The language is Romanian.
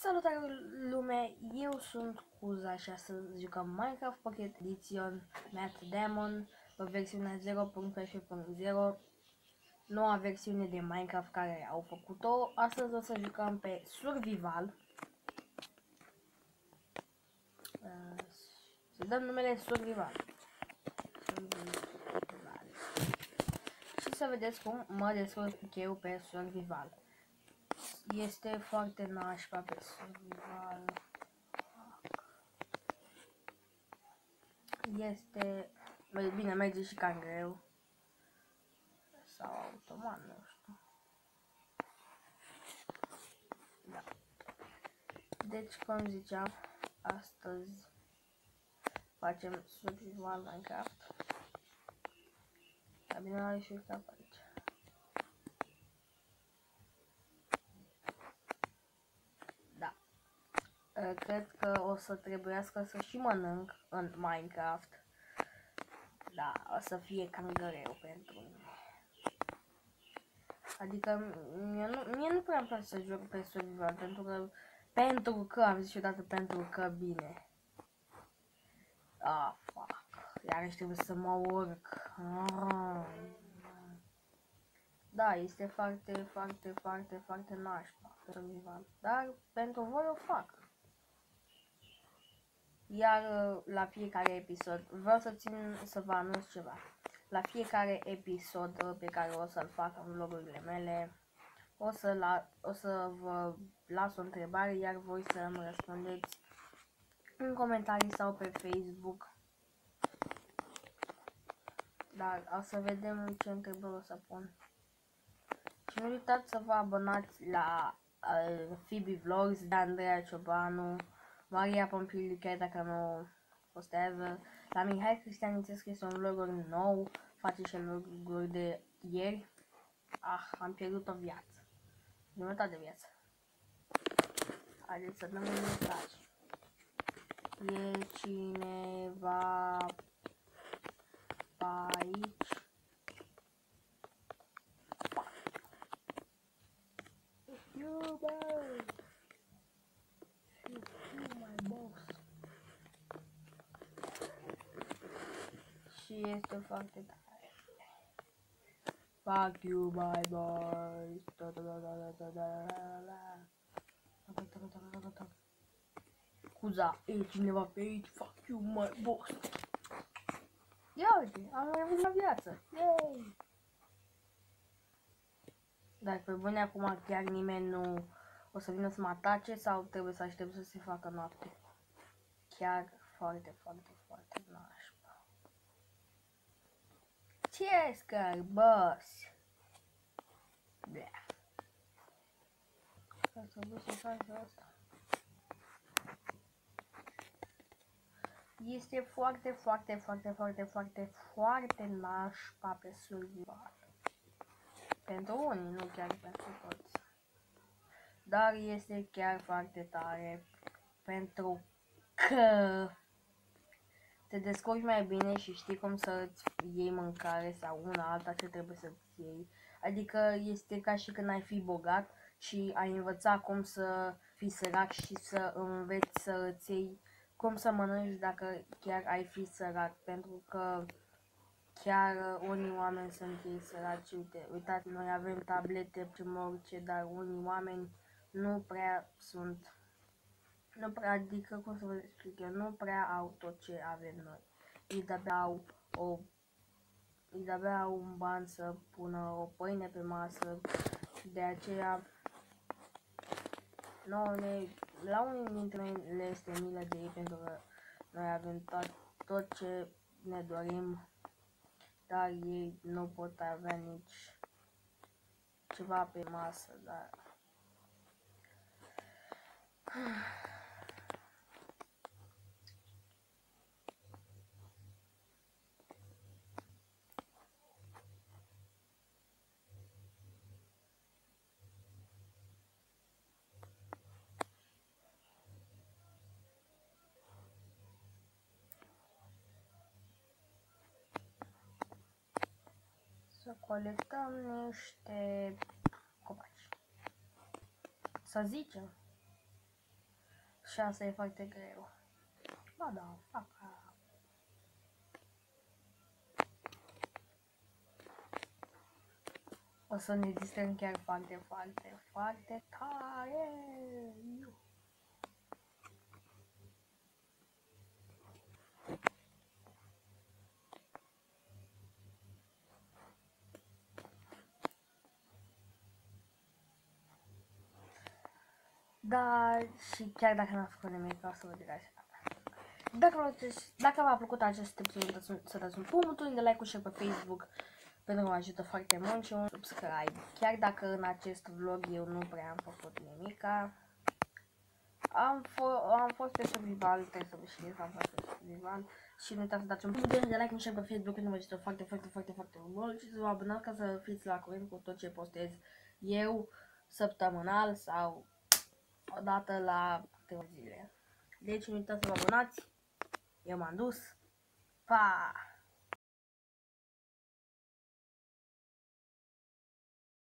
Salutare lume, eu sunt Cuza și astăzi jucăm Minecraft Pocket Edition Math Demon, versiunea 0.14.0, noua versiune de Minecraft care au făcut-o. Astăzi o să jucăm pe Survival. Să dăm numele Survival. Și să vedeți cum mă descurc eu pe Survival. Este foarte nașpa pe Survival. Este... Bine, merge și cam greu. Sau automat, nu știu. Da. Deci, cum ziceam, astăzi facem Survival Minecraft. Dar bine, are și cap aici. Da. Cred că o să trebuiască să și mănânc în Minecraft. Da, o să fie cam greu pentru mine. Adică mie nu prea îmi place să joc pe Survival, pentru că am zis odată pentru că bine. Ah, fuck. Iarăși trebuie să mă urc. Da, este foarte nașpa pe Survival. Dar pentru voi o fac. Iar la fiecare episod, vreau să vă anunț ceva. La fiecare episod pe care o să-l fac în vlogurile mele, o să vă las o întrebare, iar voi să îmi răspundeți în comentarii sau pe Facebook. Dar o să vedem ce întrebări o să pun. Și nu uitați să vă abonați la Phoebe Vlogs de Andreea Ciobanu, Maria Pompiliu, chiar dacă nu postează, la Mihai Cristianițescu, este un vlogger nou, face și vloguri de ieri. Ah, am pierdut o viață. Jumătate de viață. Haideți să dăm un mesaj. E cineva aici? You my boss. Și este foarte tare. Fuck you, my boys. Cuza, e cineva pe aici? Fuck you, my boss. Ia uite, am revenit la viață. Yay! Dar pe bune acum chiar nimeni nu o să vină să mă atace sau trebuie să aștept să se facă noapte? Chiar foarte nașpa. Ce scări, boss? Blea. Să văd să fac asta. Este foarte nașpa pe Survival. Pentru unii, nu chiar pentru toți. Dar este chiar foarte tare pentru că te descurci mai bine și știi cum să-ți iei mâncare sau una alta ce trebuie să-ți iei. Adică este ca și când ai fi bogat și ai învăța cum să fii sărac și să înveți să îți iei cum să mănânci dacă chiar ai fi sărac. Pentru că chiar unii oameni sunt ei săraci. Uitați, noi avem tablete, orice, dar unii oameni nu prea sunt. Nu prea, adică, cum să vă explic eu, nu prea au tot ce avem noi. Ei de-abia au un ban să pună o pâine pe masă. De aceea, la unii dintre noi le este milă de ei pentru că noi avem tot ce ne dorim. Dar ei nu pot avea nici ceva pe masă, dar... Să colectăm niște copaci. Să zicem. Și asta e foarte greu. Ba da, fac. O să ne distrăm chiar foarte, foarte, foarte tare. Da, și chiar dacă n-am făcut nimic, o să vă zic așa. Dacă v-a plăcut acest episod, să dați un buton de like-uri și pe Facebook, pentru că mă ajută foarte mult, și un subscribe. Chiar dacă în acest vlog eu nu prea am făcut nimica, am fost pe survival, trebuie să vă știți, am fost pe survival. Și nu uitați să dați un buton de like-uri și pe Facebook, pentru că mă ajută foarte, foarte, foarte, foarte mult, și să vă abonați ca să fiți la curent cu tot ce postez eu săptămânal sau o dată la câteva zile. Deci nu uitați să vă abonați. Eu m-am dus. Pa!